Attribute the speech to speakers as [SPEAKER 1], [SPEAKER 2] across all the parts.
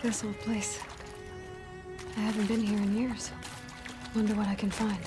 [SPEAKER 1] this old place. I haven't been here in years. Wonder what I can find.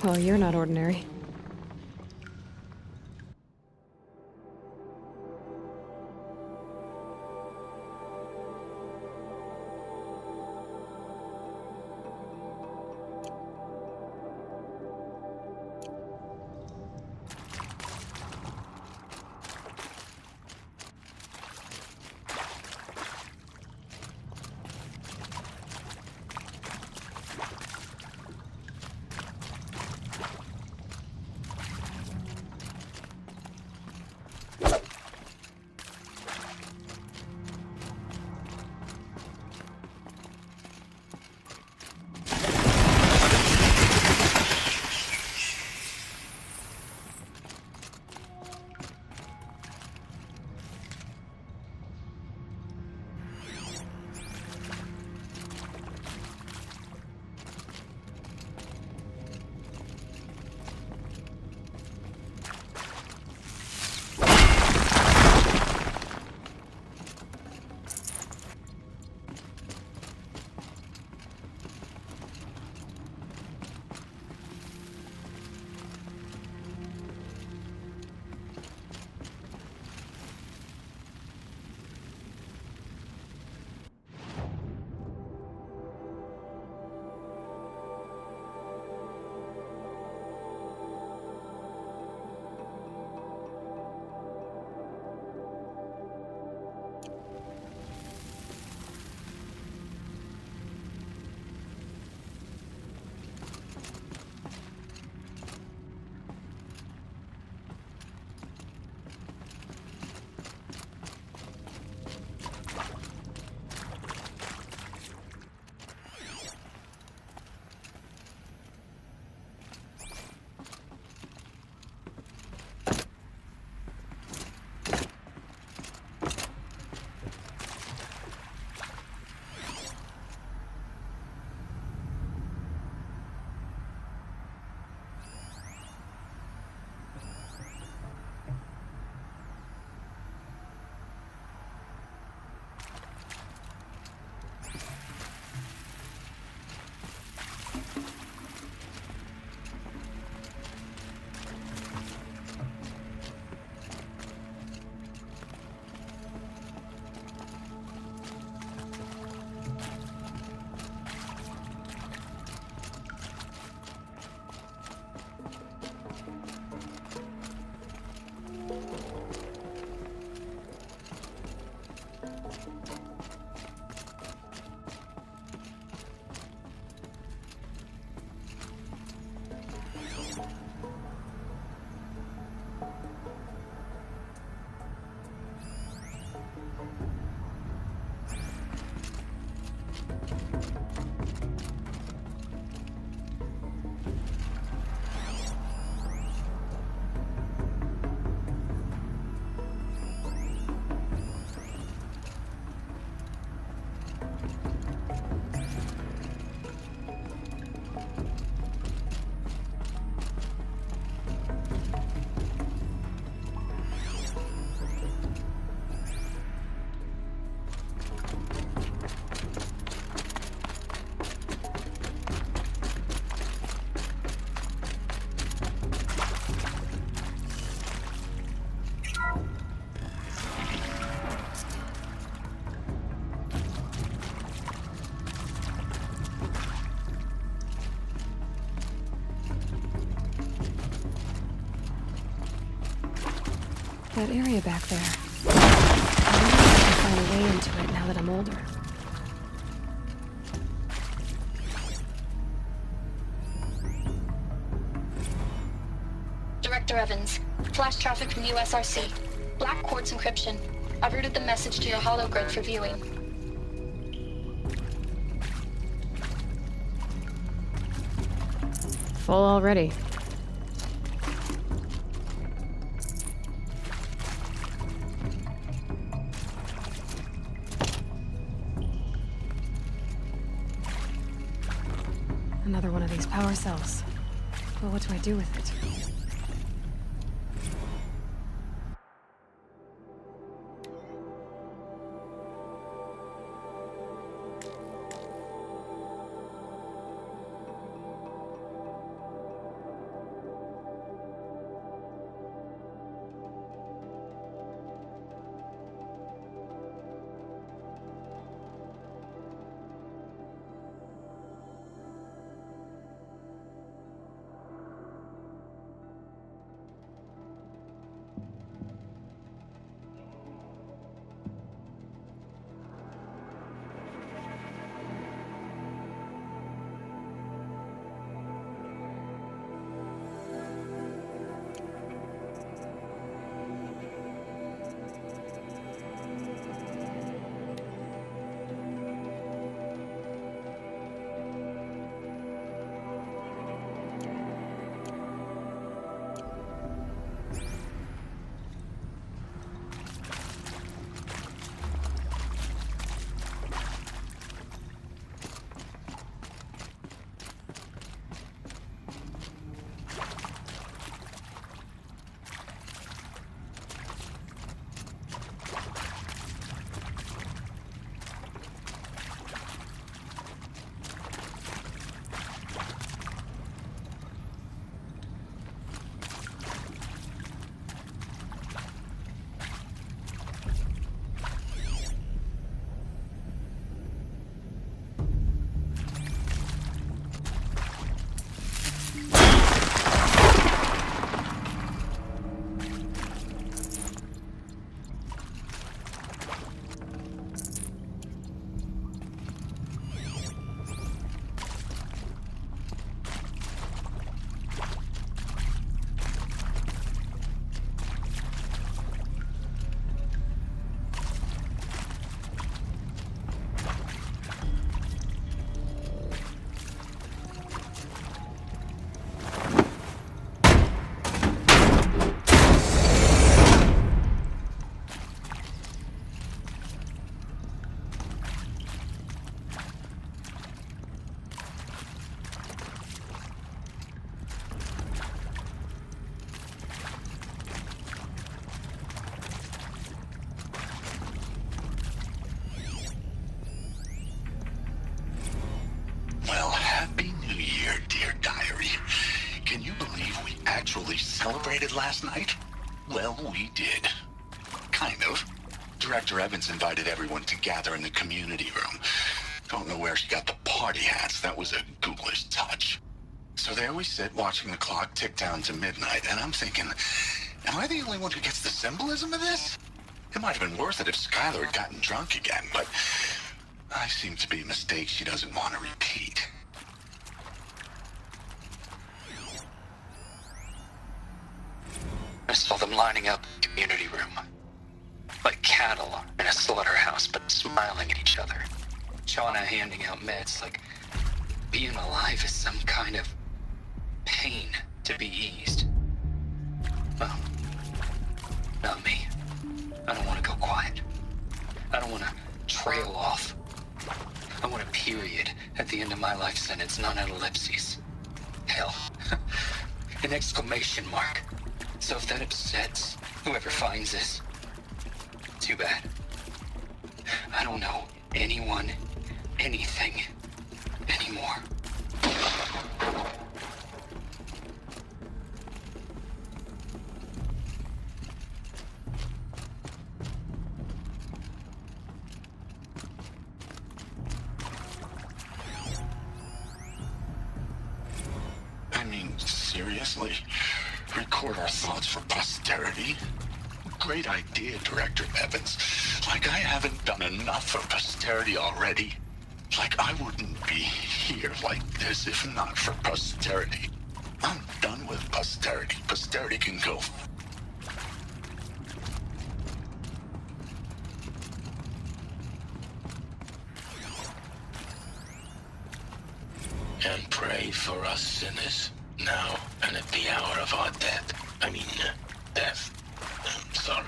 [SPEAKER 1] Well, you're not ordinary. That area back there. I wonder if I can find a way into it now that I'm older.
[SPEAKER 2] Director Evans, flash traffic from USRC. Black quartz encryption. I've routed the message to your hologrid for viewing.
[SPEAKER 1] Full already. Another one of these power cells. Well, what do I do with it?
[SPEAKER 3] Celebrated last night? Well, we did. Kind of. Director Evans invited everyone to gather in the community room. Don't know where she got the party hats. That was a ghoulish touch. So there we sit, watching the clock tick down to midnight, and I'm thinking, am I the only one who gets the symbolism of this? It might have been worth it if Skylar had gotten drunk again, but I seem to be a mistake she doesn't want to repeat.
[SPEAKER 4] I saw them lining up in the community room. Like cattle in a slaughterhouse, but smiling at each other. Shauna handing out meds like being alive is some kind of pain to be eased. Well, not me. I don't want to go quiet. I don't want to trail off. I want a period at the end of my life sentence, not an ellipses. Hell, an exclamation mark. So if that upsets whoever finds this, too bad. I don't know anyone, anything, anymore.
[SPEAKER 3] I mean, seriously? Record our thoughts for posterity? great idea, Director Evans. Like I haven't done enough for posterity already. Like I wouldn't be here like this if not for posterity. I'm done with posterity. Posterity can go.
[SPEAKER 5] And pray for us sinners, now and at the hour of our death. Death. I'm sorry.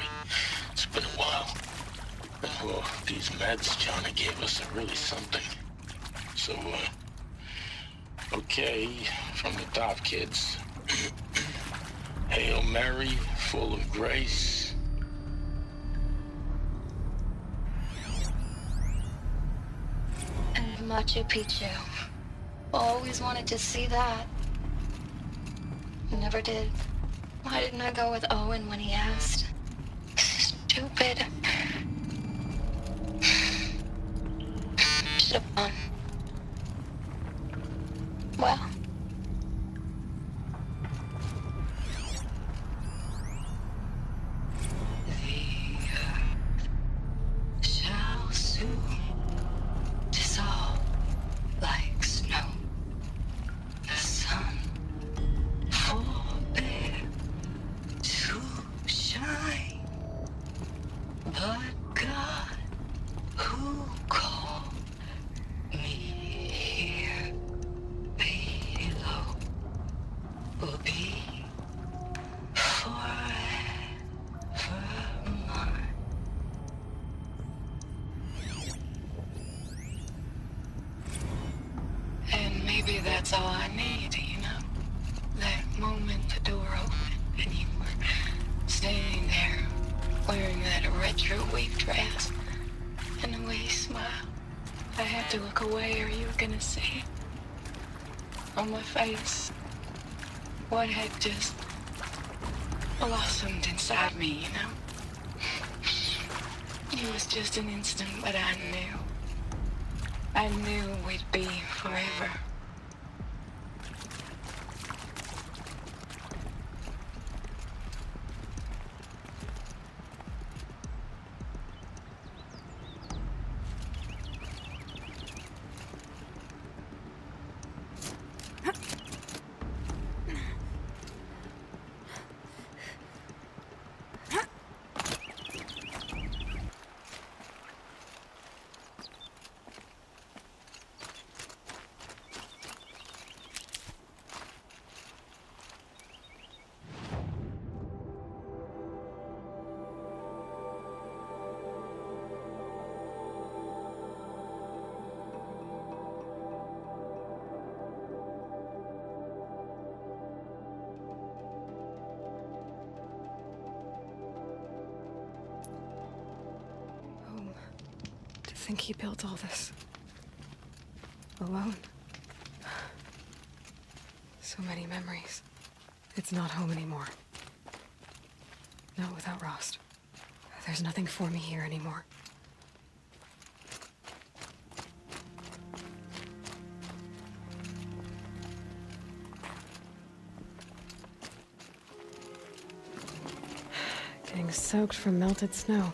[SPEAKER 5] It's been a while. And well, these meds Johnny gave us are really something. So, okay, from the top, kids. Hail Mary, full of grace.
[SPEAKER 2] And Machu Picchu. Always wanted to see that. Never did. Why didn't I go with Owen when he asked? Stupid. Should have gone. Well. The earth shall soon dissolve like snow. The sun forbear to shine. But God, who called me here below, will be forever mine. And maybe that's all I need, you know? That moment the door opened and you were standing there wearing that retro weave dress and the way you smiled. I had to look away or you were gonna see on my face what had just blossomed inside me, you know? It was just an instant, but I knew. I knew we'd be forever.
[SPEAKER 1] I think he built all this alone. So many memories. It's not home anymore. Not without Rost. There's nothing for me here anymore. Getting soaked from melted snow.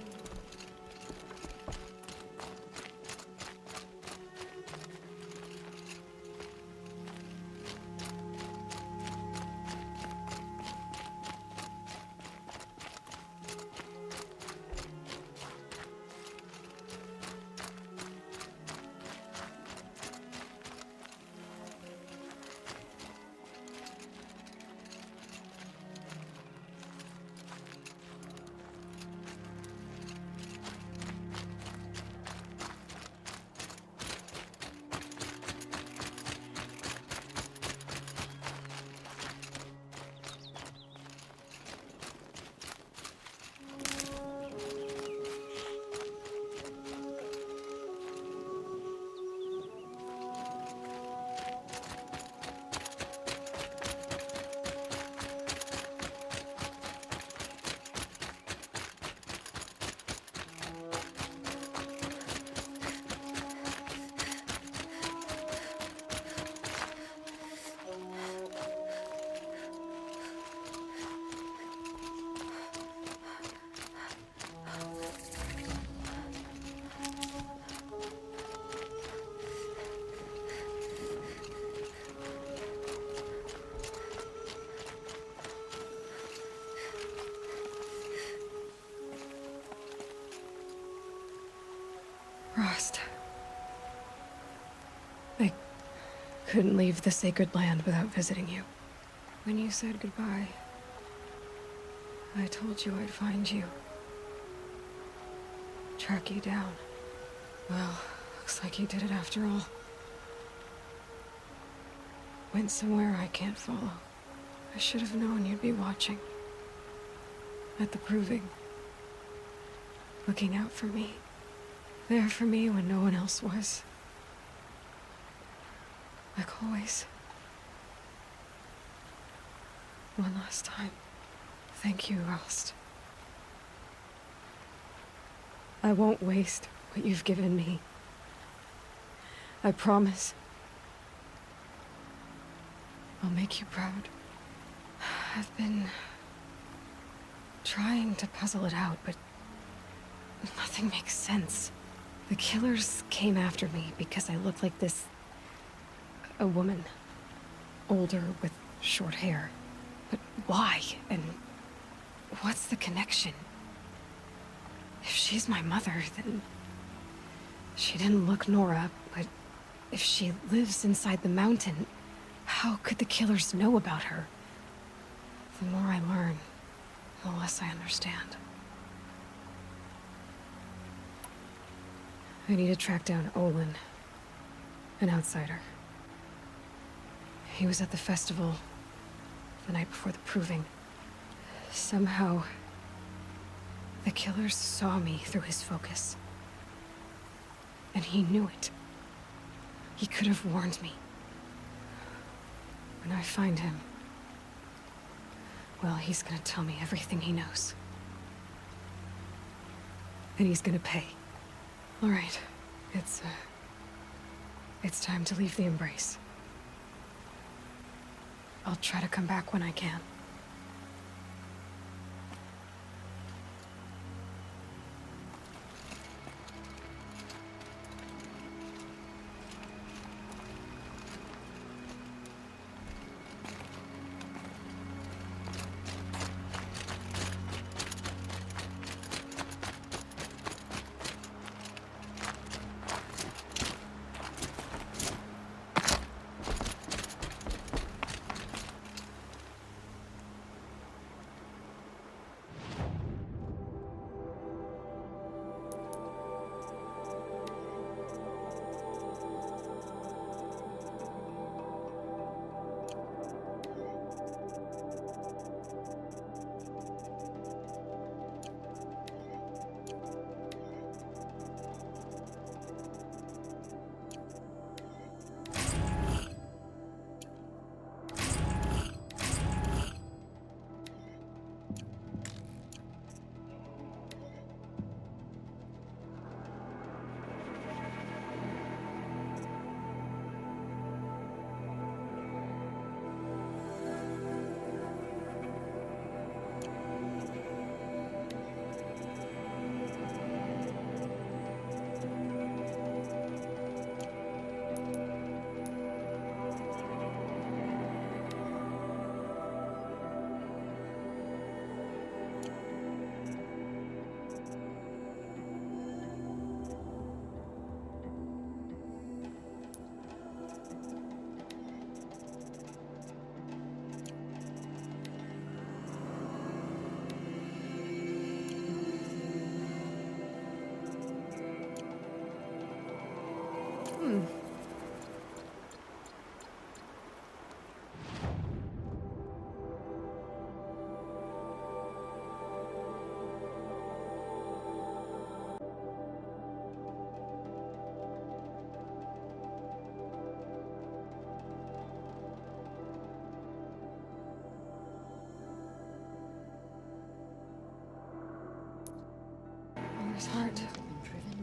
[SPEAKER 1] Couldn't leave the sacred land without visiting you. When you said goodbye, I told you I'd find you. Track you down. Well, looks like you did it after all. Went somewhere I can't follow. I should have known you'd be watching. At the proving. Looking out for me. There for me when no one else was. Like always. One last time. Thank you, Rost. I won't waste what you've given me. I promise. I'll make you proud. I've been trying to puzzle it out, but nothing makes sense. The killers came after me because I looked like this... a woman. Older with short hair. But why? And what's the connection? If she's my mother, then... She didn't look Nora, but if she lives inside the mountain, how could the killers know about her? The more I learn, the less I understand. I need to track down Olin, an outsider. He was at the festival the night before the proving. Somehow, the killers saw me through his focus. And he knew it. He could have warned me. When I find him, well, he's gonna tell me everything he knows. And he's gonna pay. All right, it's time to leave the embrace. I'll try to come back when I can. Mother's heart.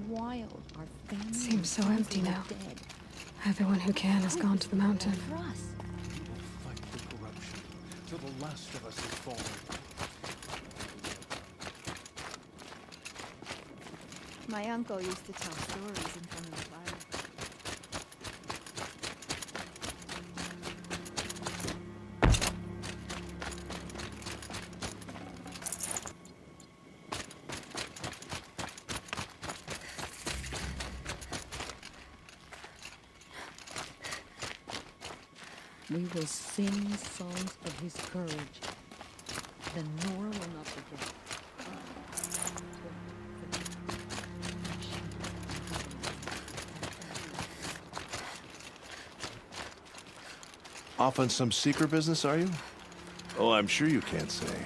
[SPEAKER 6] Wild. Our family
[SPEAKER 1] Seems so empty now.
[SPEAKER 6] dead.
[SPEAKER 1] Everyone who can has gone to the mountain.
[SPEAKER 6] For us.
[SPEAKER 7] We will fight the corruption till the last of us is fallen.
[SPEAKER 6] My uncle used to tell stories in front of the fire.
[SPEAKER 8] We will sing songs of his courage. Then Nora will not forget.
[SPEAKER 7] Off on some secret business, are you? Oh, I'm sure you can't say.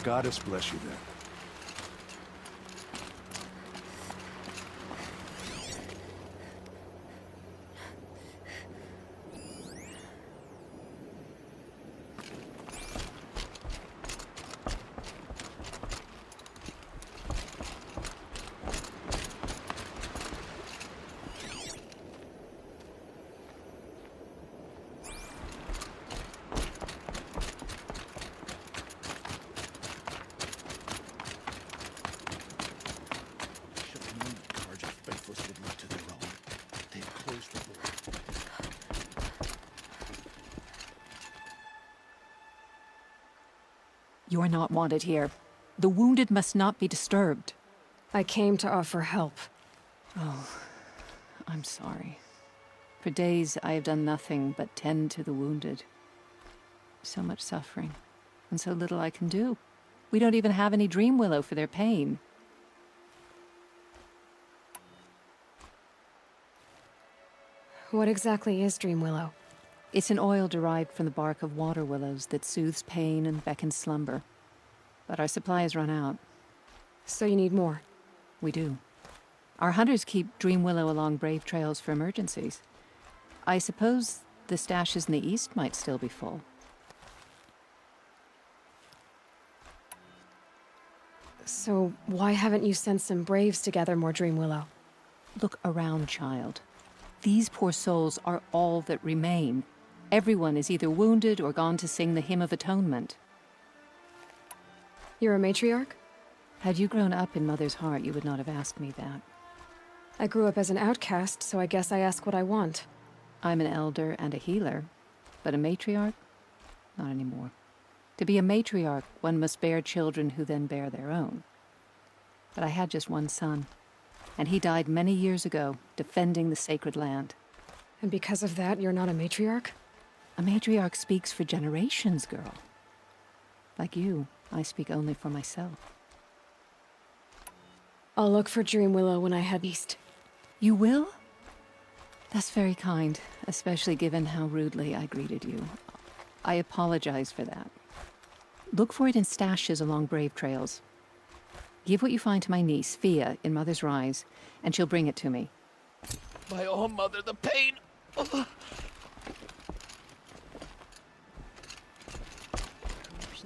[SPEAKER 7] Goddess bless you then.
[SPEAKER 9] You are not wanted here. The wounded must not be disturbed.
[SPEAKER 1] I came to offer help.
[SPEAKER 9] Oh, I'm sorry. For days I have done nothing but tend to the wounded. So much suffering, and so little I can do. We don't even have any dream willow for their pain.
[SPEAKER 1] What exactly is dream willow?
[SPEAKER 9] It's an oil derived from the bark of water willows that soothes pain and beckons slumber. But our supply has run out.
[SPEAKER 1] So you need more?
[SPEAKER 9] We do. Our hunters keep dream willow along brave trails for emergencies. I suppose the stashes in the east might still be full.
[SPEAKER 1] So why haven't you sent some braves to gather more dream willow?
[SPEAKER 9] Look around, child. These poor souls are all that remain. Everyone is either wounded or gone to sing the Hymn of Atonement.
[SPEAKER 1] You're a matriarch?
[SPEAKER 9] Had you grown up in Mother's heart, you would not have asked me that.
[SPEAKER 1] I grew up as an outcast, so I guess I ask what I want.
[SPEAKER 9] I'm an elder and a healer, but a matriarch? Not anymore. To be a matriarch, one must bear children who then bear their own. But I had just one son, and he died many years ago, defending the sacred land.
[SPEAKER 1] And because of that, you're not a matriarch?
[SPEAKER 9] A matriarch speaks for generations, girl. Like you, I speak only for myself.
[SPEAKER 1] I'll look for dream willow when I head east.
[SPEAKER 9] You will? That's very kind, especially given how rudely I greeted you. I apologize for that. Look for it in stashes along brave trails. Give what you find to my niece, Fia, in Mother's Rise, and she'll bring it to me.
[SPEAKER 7] My own mother, the pain!
[SPEAKER 6] Corruption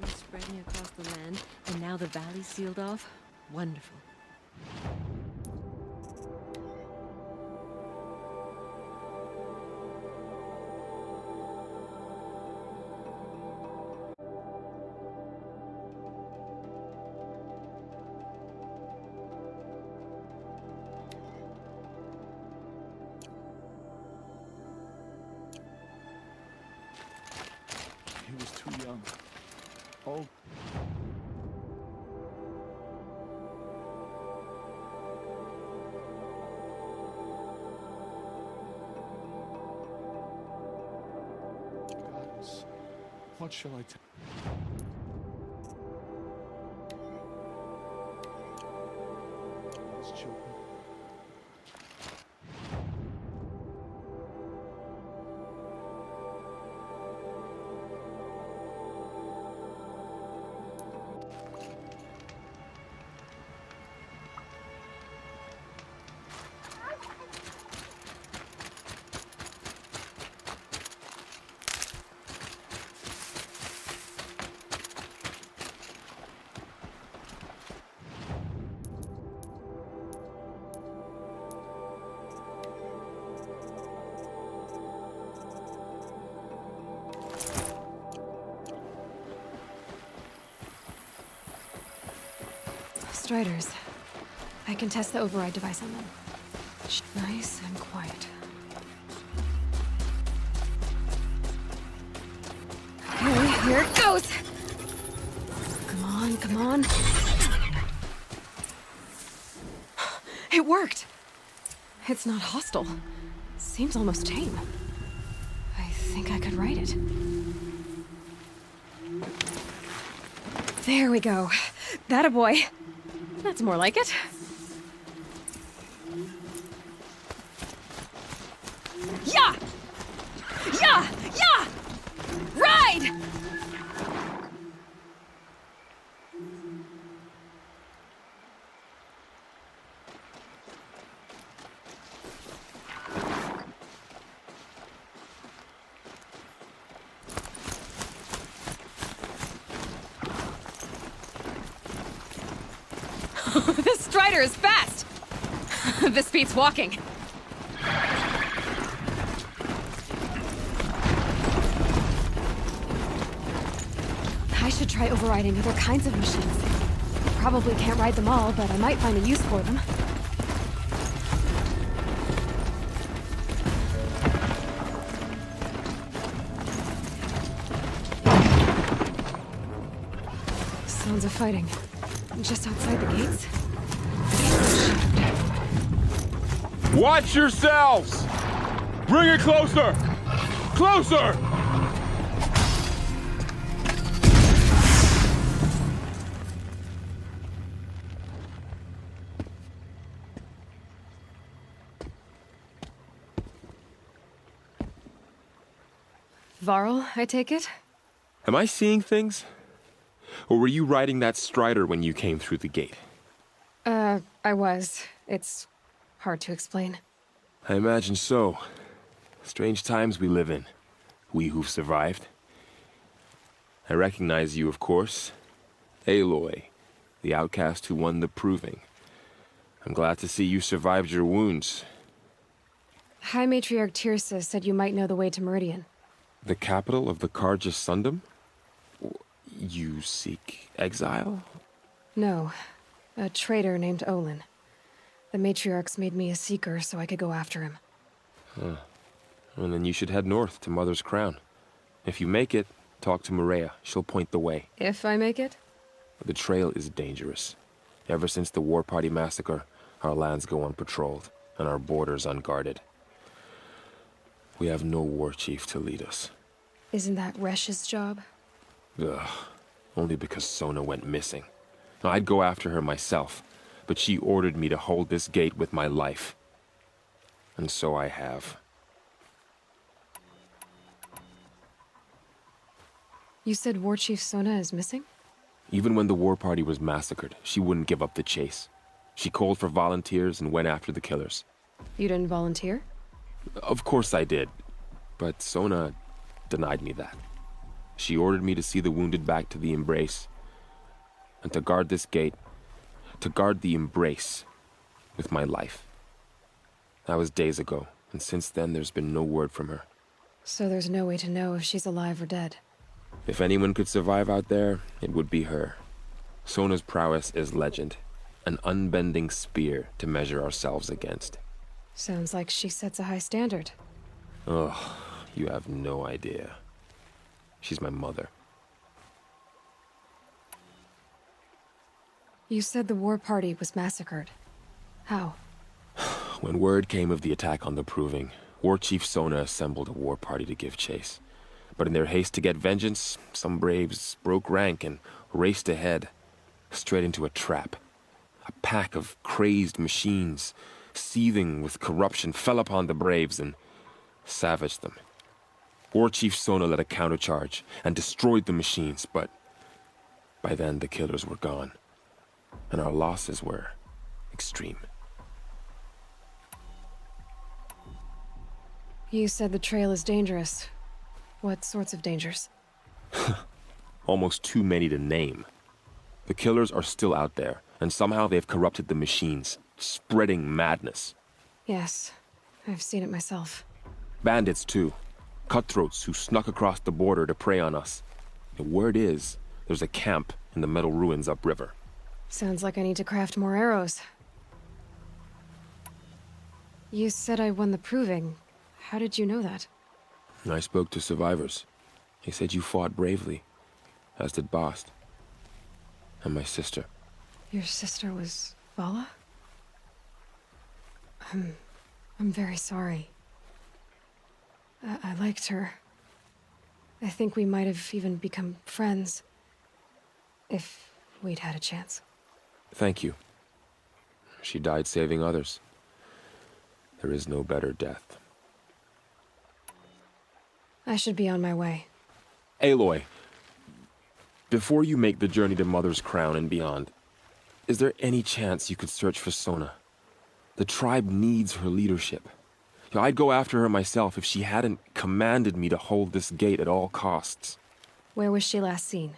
[SPEAKER 6] is spreading across the land, and now the valley's sealed off. Wonderful.
[SPEAKER 7] He was too young. Oh. Goddess, what shall I tell? His children.
[SPEAKER 1] Striders. I can test the override device on them. Nice and quiet. Okay, here it goes! Come on, come on. It worked! It's not hostile. Seems almost tame. I think I could write it. There we go. That a boy. That's more like it. Yeah! Yeah! Yeah! Ride! This strider is fast! This beats walking. I should try overriding other kinds of machines. Probably can't ride them all, but I might find a use for them. Sounds of fighting. Just outside the gates?
[SPEAKER 10] Watch yourselves! Bring it closer! Closer!
[SPEAKER 1] Varl, I take it?
[SPEAKER 10] Am I seeing things? Or were you riding that strider when you came through the gate?
[SPEAKER 1] I was. It's hard to explain.
[SPEAKER 10] I imagine so. Strange times we live in. We who've survived. I recognize you, of course. Aloy, the outcast who won the proving. I'm glad to see you survived your wounds.
[SPEAKER 1] High Matriarch Tirsa said you might know the way to Meridian.
[SPEAKER 10] The capital of the Carja Sundom? You seek exile?
[SPEAKER 1] No. A traitor named Olin. The Matriarchs made me a seeker so I could go after him.
[SPEAKER 10] Huh. Well, then you should head north to Mother's Crown. If you make it, talk to Maria. She'll point the way.
[SPEAKER 1] If I make it?
[SPEAKER 10] The trail is dangerous. Ever since the War Party massacre, our lands go unpatrolled, and our borders unguarded. We have no war chief to lead us.
[SPEAKER 1] Isn't that Resh's job?
[SPEAKER 10] Ugh. Only because Sona went missing. I'd go after her myself, but she ordered me to hold this gate with my life. And so I have.
[SPEAKER 1] You said War Chief Sona is missing?
[SPEAKER 10] Even when the War Party was massacred, she wouldn't give up the chase. She called for volunteers and went after the killers.
[SPEAKER 1] You didn't volunteer?
[SPEAKER 10] Of course I did, but Sona denied me that. She ordered me to see the wounded back to the Embrace, and to guard this gate, to guard the Embrace with my life. That was days ago, and since then there's been no word from her.
[SPEAKER 1] So there's no way to know if she's alive or dead.
[SPEAKER 10] If anyone could survive out there, it would be her. Sona's prowess is legend, an unbending spear to measure ourselves against.
[SPEAKER 1] Sounds like she sets a high standard.
[SPEAKER 10] Ugh, you have no idea. She's my mother.
[SPEAKER 1] You said the War Party was massacred. How?
[SPEAKER 10] When word came of the attack on the Proving, War Chief Sona assembled a war party to give chase. But in their haste to get vengeance, some braves broke rank and raced ahead, straight into a trap. A pack of crazed machines, seething with corruption, fell upon the braves and savaged them. War Chief Sona led a countercharge and destroyed the machines, but by then the killers were gone, and our losses were extreme.
[SPEAKER 1] You said the trail is dangerous. What sorts of dangers?
[SPEAKER 10] Almost too many to name. The killers are still out there, and somehow they've corrupted the machines, spreading madness.
[SPEAKER 1] Yes, I've seen it myself.
[SPEAKER 10] Bandits, too. Cutthroats who snuck across the border to prey on us. The word is, there's a camp in the metal ruins upriver.
[SPEAKER 1] Sounds like I need to craft more arrows. You said I won the Proving. How did you know that?
[SPEAKER 10] I spoke to survivors. They said you fought bravely, as did Bost. And my sister.
[SPEAKER 1] Your sister was Vala? I'm very sorry. I liked her. I think we might have even become friends. If we'd had a chance.
[SPEAKER 10] Thank you. She died saving others. There is no better death.
[SPEAKER 1] I should be on my way.
[SPEAKER 10] Aloy, before you make the journey to Mother's Crown and beyond, is there any chance you could search for Sona? The tribe needs her leadership. I'd go after her myself if she hadn't commanded me to hold this gate at all costs.
[SPEAKER 1] Where was she last seen?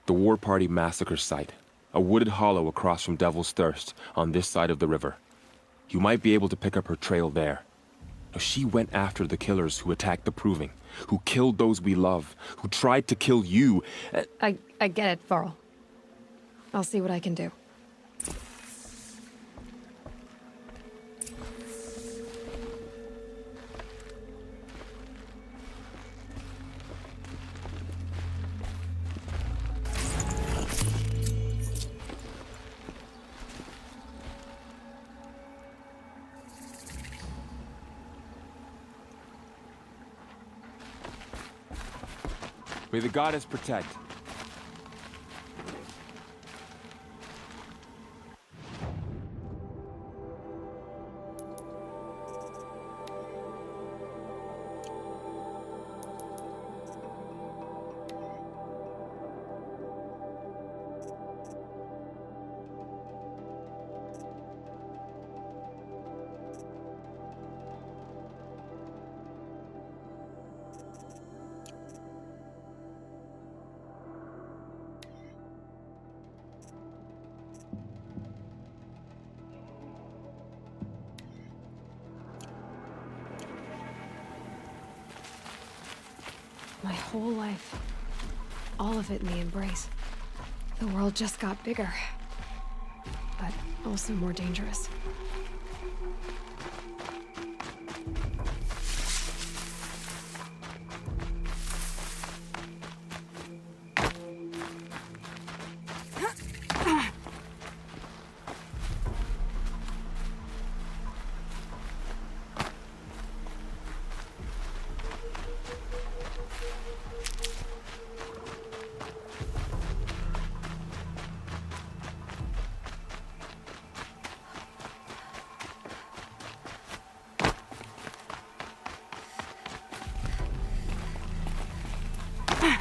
[SPEAKER 10] The War Party massacre site. A wooded hollow across from Devil's Thirst, on this side of the river. You might be able to pick up her trail there. Now, she went after the killers who attacked the Proving, who killed those we love, who tried to kill you.
[SPEAKER 1] I get it, Varl. I'll see what I can do.
[SPEAKER 10] May the goddess protect.
[SPEAKER 1] My whole life. All of it in the embrace. The world just got bigger. But also more dangerous.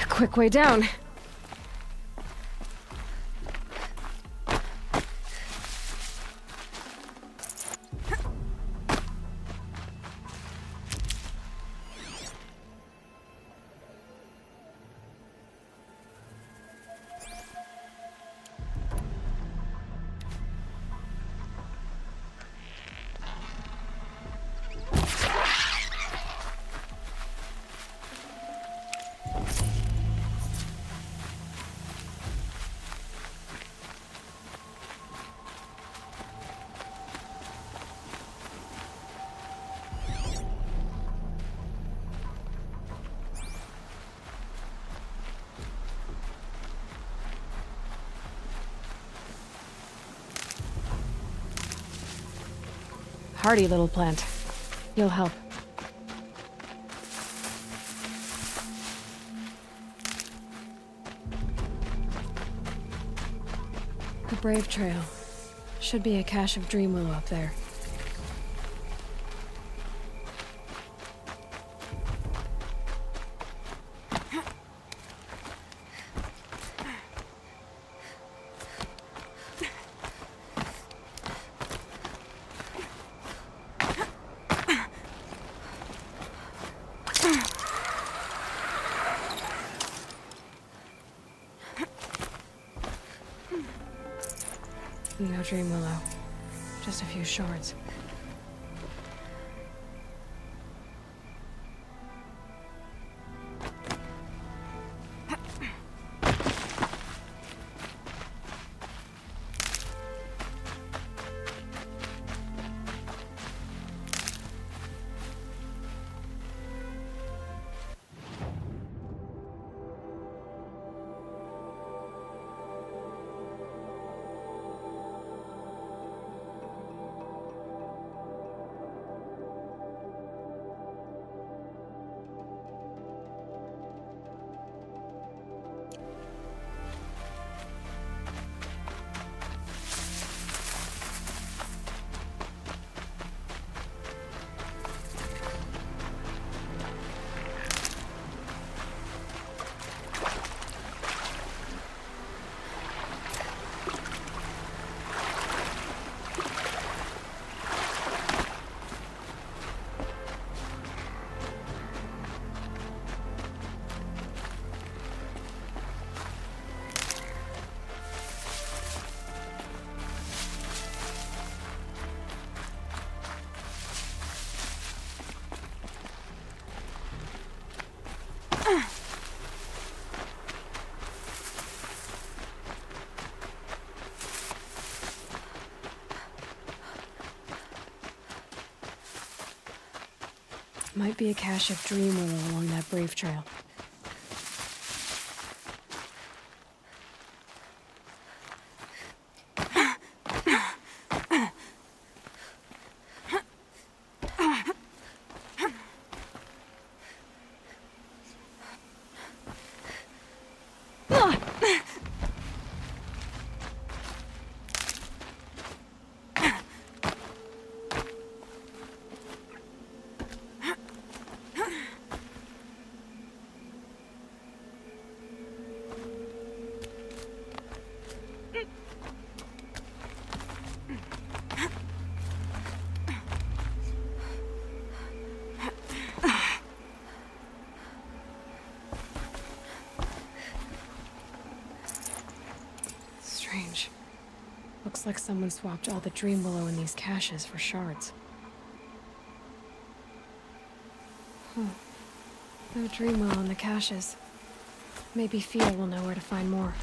[SPEAKER 1] Quick way down. Hardy little plant. You'll help. The Brave Trail. Should be a cache of dream willow up there. No dream willow. Just a few shards. Might be a cache of dream willow along that brave trail. Strange. Looks like someone swapped all the dream willow in these caches for shards. No dream willow in the caches. Maybe Fia will know where to find more.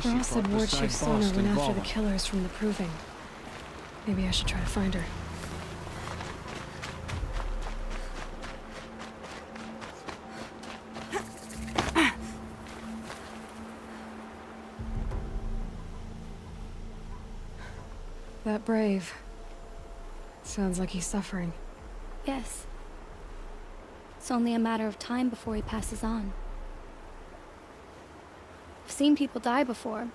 [SPEAKER 1] Rost said Ward Chief Sona went after the killers from the Proving. Maybe I should try to find her. That brave. Sounds like he's suffering.
[SPEAKER 11] Yes. It's only a matter of time before he passes on. I've seen people die before,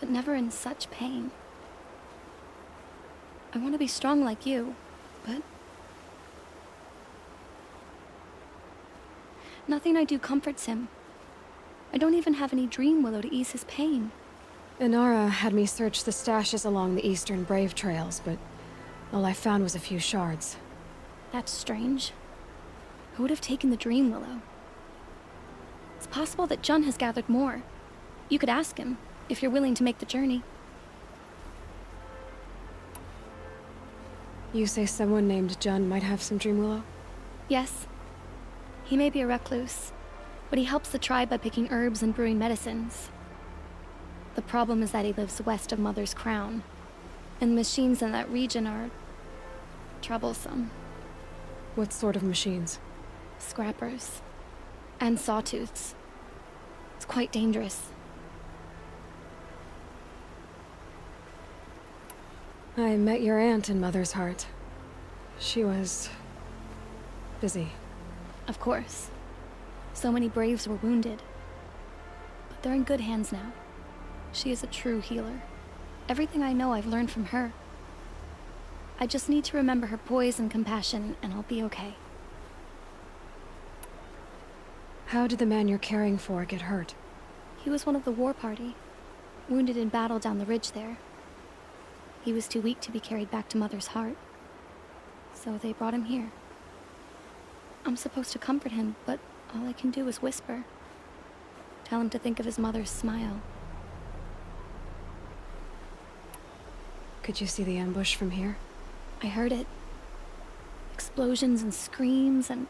[SPEAKER 11] but never in such pain. I want to be strong like you, but nothing I do comforts him. I don't even have any dream willow to ease his pain.
[SPEAKER 1] Inara had me search the stashes along the eastern Brave trails, but all I found was a few shards.
[SPEAKER 11] That's strange. Who would have taken the dream willow? It's possible that Jun has gathered more. You could ask him, if you're willing to make the journey.
[SPEAKER 1] You say someone named Jun might have some dream willow?
[SPEAKER 11] Yes. He may be a recluse, but he helps the tribe by picking herbs and brewing medicines. The problem is that he lives west of Mother's Crown, and the machines in that region are troublesome.
[SPEAKER 1] What sort of machines?
[SPEAKER 11] Scrappers. And sawtooths. It's quite dangerous.
[SPEAKER 1] I met your aunt in Mother's Heart. She was busy.
[SPEAKER 11] Of course. So many braves were wounded. But they're in good hands now. She is a true healer. Everything I know I've learned from her. I just need to remember her poise and compassion, and I'll be okay.
[SPEAKER 1] How did the man you're caring for get hurt?
[SPEAKER 11] He was one of the war party, wounded in battle down the ridge there. He was too weak to be carried back to Mother's Heart, so they brought him here. I'm supposed to comfort him, but all I can do is whisper. Tell him to think of his mother's smile.
[SPEAKER 1] Could you see the ambush from here?
[SPEAKER 11] I heard it. Explosions and screams and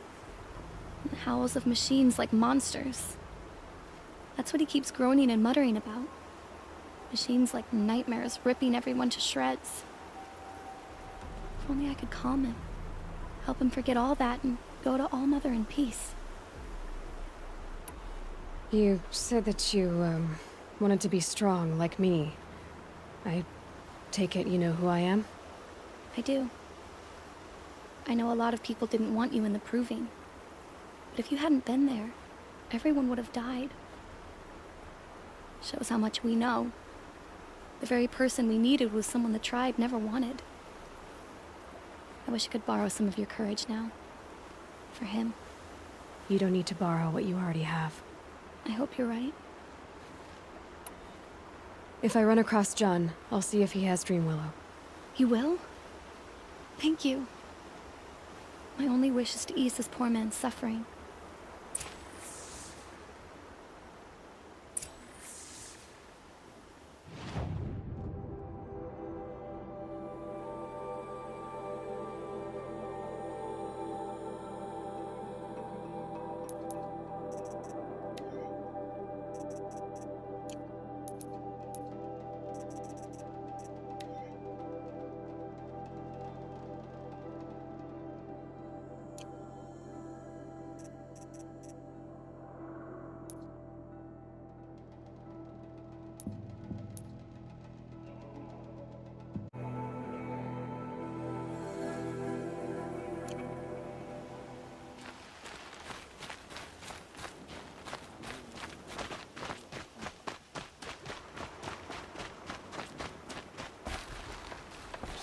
[SPEAKER 11] howls of machines like monsters. That's what he keeps groaning and muttering about. Machines like nightmares ripping everyone to shreds. If only I could calm him. Help him forget all that and go to All Mother in peace.
[SPEAKER 1] You said that you, wanted to be strong, like me. I take it you know who I am?
[SPEAKER 11] I do. I know a lot of people didn't want you in the Proving. But if you hadn't been there, everyone would have died. Shows how much we know. The very person we needed was someone the tribe never wanted. I wish I could borrow some of your courage now. For him.
[SPEAKER 1] You don't need to borrow what you already have.
[SPEAKER 11] I hope you're right.
[SPEAKER 1] If I run across John, I'll see if he has Dream Willow.
[SPEAKER 11] You will? Thank you. My only wish is to ease this poor man's suffering.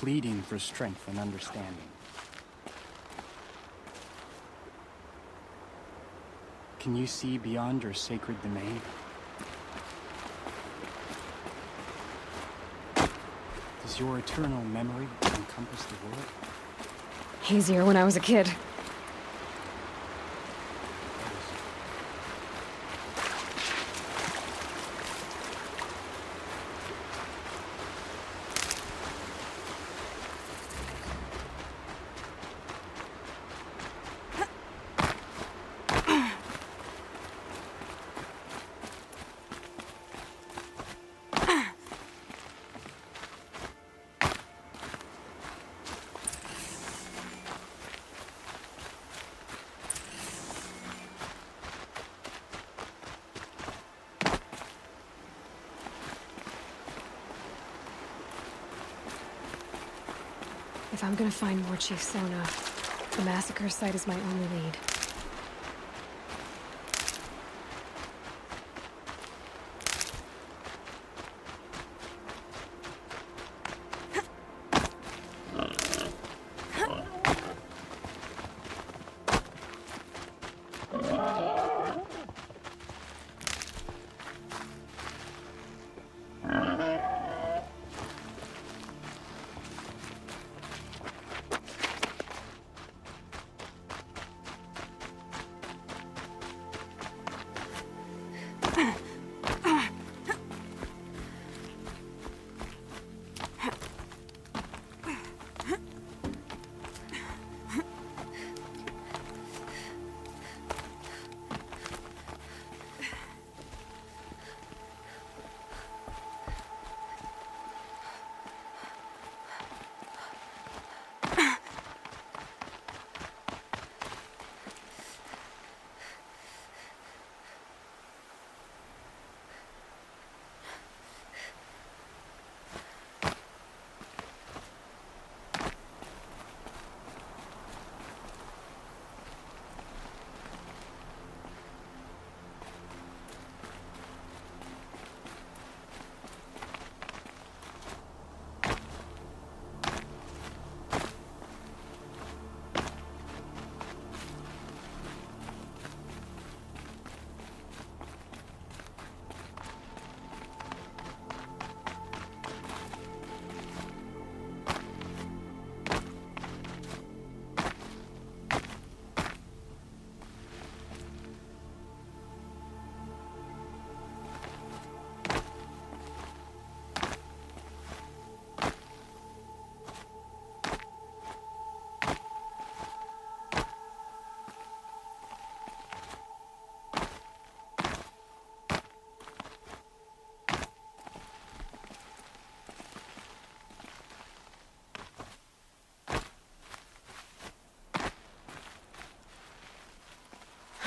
[SPEAKER 12] Pleading for strength and understanding. Can you see beyond your sacred domain? Does your eternal memory encompass the world?
[SPEAKER 1] Easier when I was a kid. If I'm gonna find more Chief Sona, the massacre site is my only lead.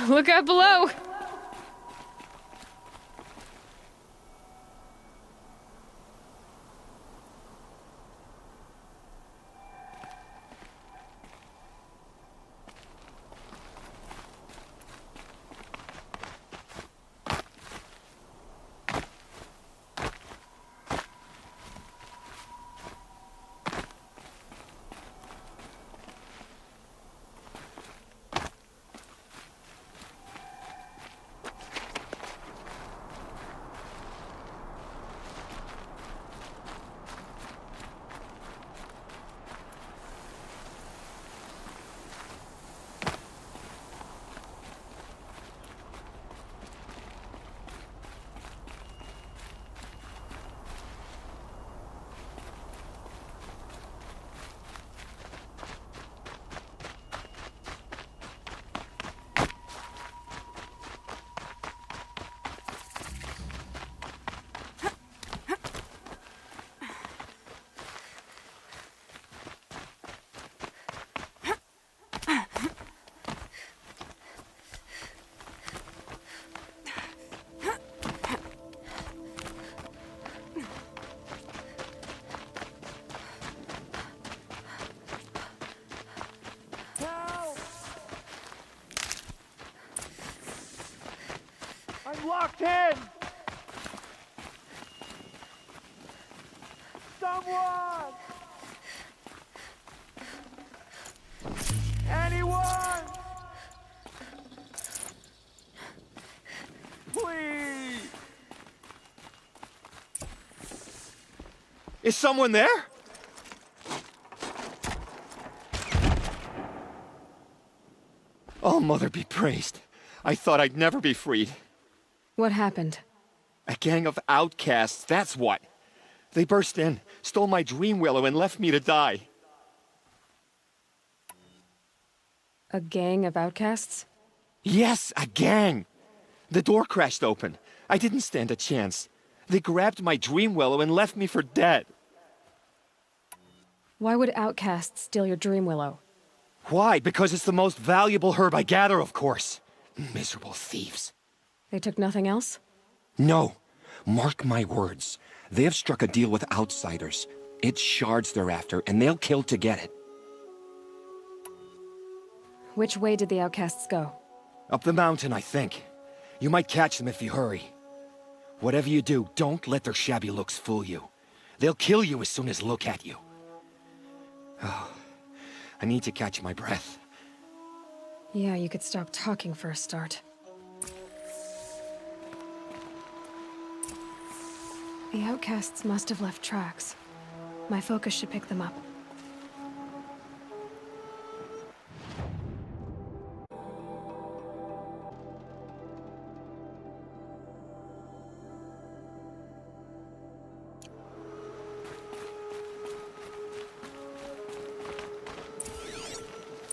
[SPEAKER 1] Look out below!
[SPEAKER 13] I'm locked in! Someone! Anyone! Please!
[SPEAKER 14] Is someone there? Oh, Mother be praised. I thought I'd never be freed.
[SPEAKER 1] What happened?
[SPEAKER 14] A gang of outcasts, that's what. They burst in, stole my dream willow, and left me to die.
[SPEAKER 1] A gang of outcasts?
[SPEAKER 14] Yes, a gang. The door crashed open. I didn't stand a chance. They grabbed my dream willow and left me for dead.
[SPEAKER 1] Why would outcasts steal your dream willow?
[SPEAKER 14] Why? Because it's the most valuable herb I gather, of course. Miserable thieves.
[SPEAKER 1] They took nothing else?
[SPEAKER 14] No. Mark my words. They have struck a deal with outsiders. It's shards they're after, and they'll kill to get it.
[SPEAKER 1] Which way did the outcasts go?
[SPEAKER 14] Up the mountain, I think. You might catch them if you hurry. Whatever you do, don't let their shabby looks fool you. They'll kill you as soon as look at you. Oh, I need to catch my breath.
[SPEAKER 1] Yeah, you could stop talking for a start. The outcasts must have left tracks. My focus should pick them up.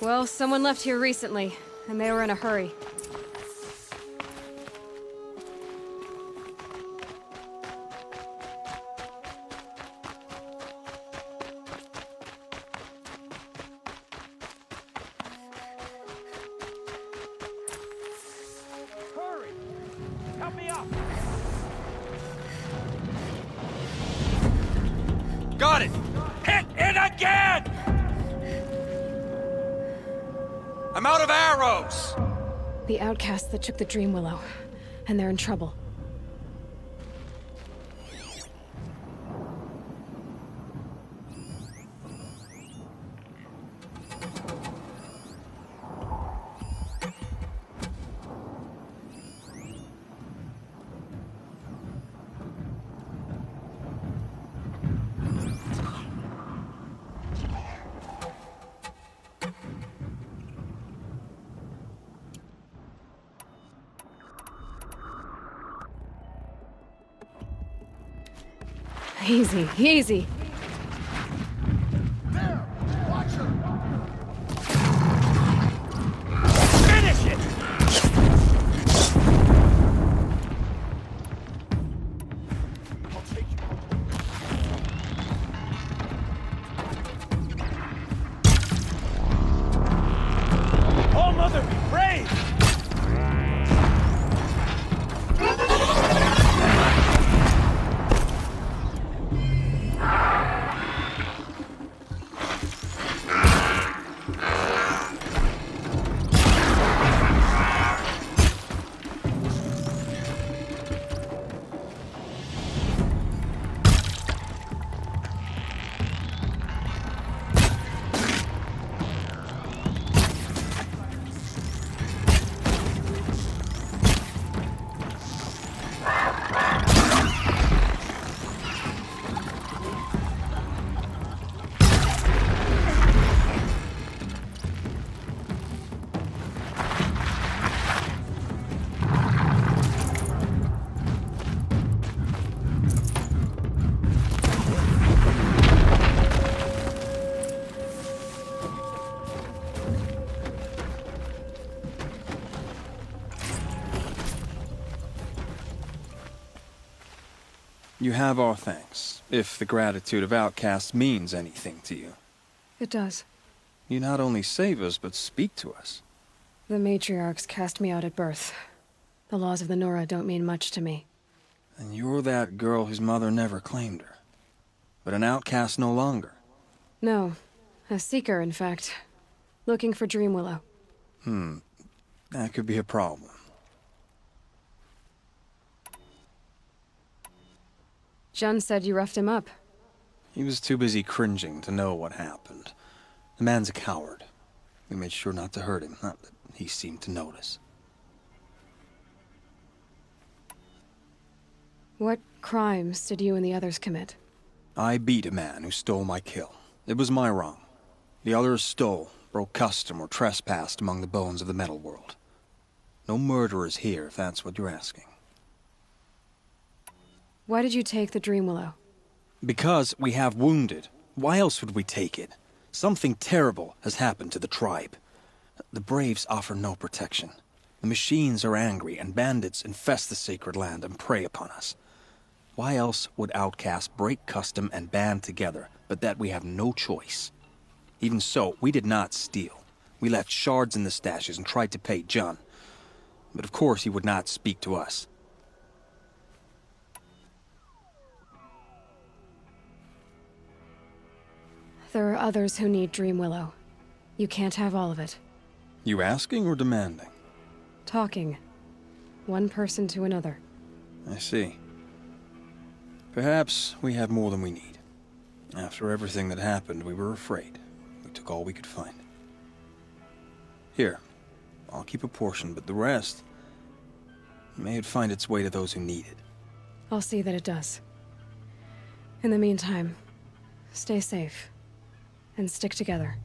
[SPEAKER 1] Well, someone left here recently, and they were in a hurry.
[SPEAKER 13] Hurry! Help me up!
[SPEAKER 14] Got it! Hit it again! I'm out of arrows!
[SPEAKER 1] The outcasts that took the dream willow, and they're in trouble. Easy, easy.
[SPEAKER 13] There! Watch him!
[SPEAKER 14] Finish it!
[SPEAKER 13] I'll take you. Oh, Mother be praised!
[SPEAKER 12] You have our thanks, if the gratitude of outcasts means anything to you.
[SPEAKER 1] It does.
[SPEAKER 12] You not only save us, but speak to us.
[SPEAKER 1] The matriarchs cast me out at birth. The laws of the Nora don't mean much to me.
[SPEAKER 12] And you're that girl whose mother never claimed her. But an outcast no longer.
[SPEAKER 1] No. A seeker, in fact. Looking for Dreamwillow.
[SPEAKER 12] That could be a problem.
[SPEAKER 1] Jun said you roughed him up.
[SPEAKER 12] He was too busy cringing to know what happened. The man's a coward. We made sure not to hurt him, not that he seemed to notice.
[SPEAKER 1] What crimes did you and the others commit?
[SPEAKER 12] I beat a man who stole my kill. It was my wrong. The others stole, broke custom, or trespassed among the bones of the metal world. No murderers here, if that's what you're asking.
[SPEAKER 1] Why did you take the Dreamwillow?
[SPEAKER 12] Because we have wounded. Why else would we take it? Something terrible has happened to the tribe. The Braves offer no protection. The machines are angry, and bandits infest the sacred land and prey upon us. Why else would outcasts break custom and band together, but that we have no choice? Even so, we did not steal. We left shards in the stashes and tried to pay Jun. But of course he would not speak to us.
[SPEAKER 1] There are others who need Dreamwillow. You can't have all of it.
[SPEAKER 12] You asking or demanding?
[SPEAKER 1] Talking. One person to another.
[SPEAKER 12] I see. Perhaps we have more than we need. After everything that happened, we were afraid. We took all we could find. Here, I'll keep a portion, but the rest... may it find its way to those who need it.
[SPEAKER 1] I'll see that it does. In the meantime, stay safe. And stick together.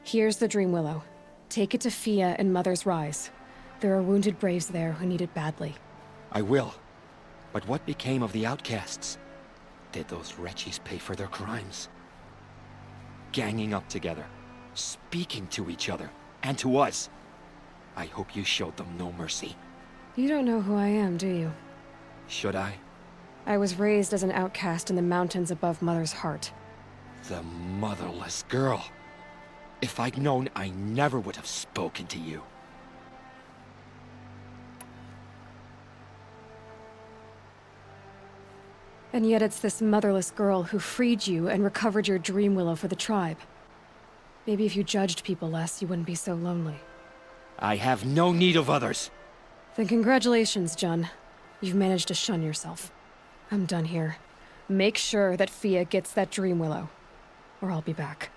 [SPEAKER 1] Here's the Dreamwillow. Take it to Fia and Mother's Rise. There are wounded Braves there who need it badly.
[SPEAKER 14] I will. But what became of the outcasts? Did those wretches pay for their crimes? Ganging up together, speaking to each other, and to us. I hope you showed them no mercy.
[SPEAKER 1] You don't know who I am, do you?
[SPEAKER 14] Should I?
[SPEAKER 1] I was raised as an outcast in the mountains above Mother's Heart.
[SPEAKER 14] The motherless girl. If I'd known, I never would have spoken to you.
[SPEAKER 1] And yet it's this motherless girl who freed you and recovered your Dreamwillow for the tribe. Maybe if you judged people less, you wouldn't be so lonely.
[SPEAKER 14] I have no need of others.
[SPEAKER 1] Then congratulations, Jun. You've managed to shun yourself. I'm done here. Make sure that Fia gets that Dreamwillow, or I'll be back.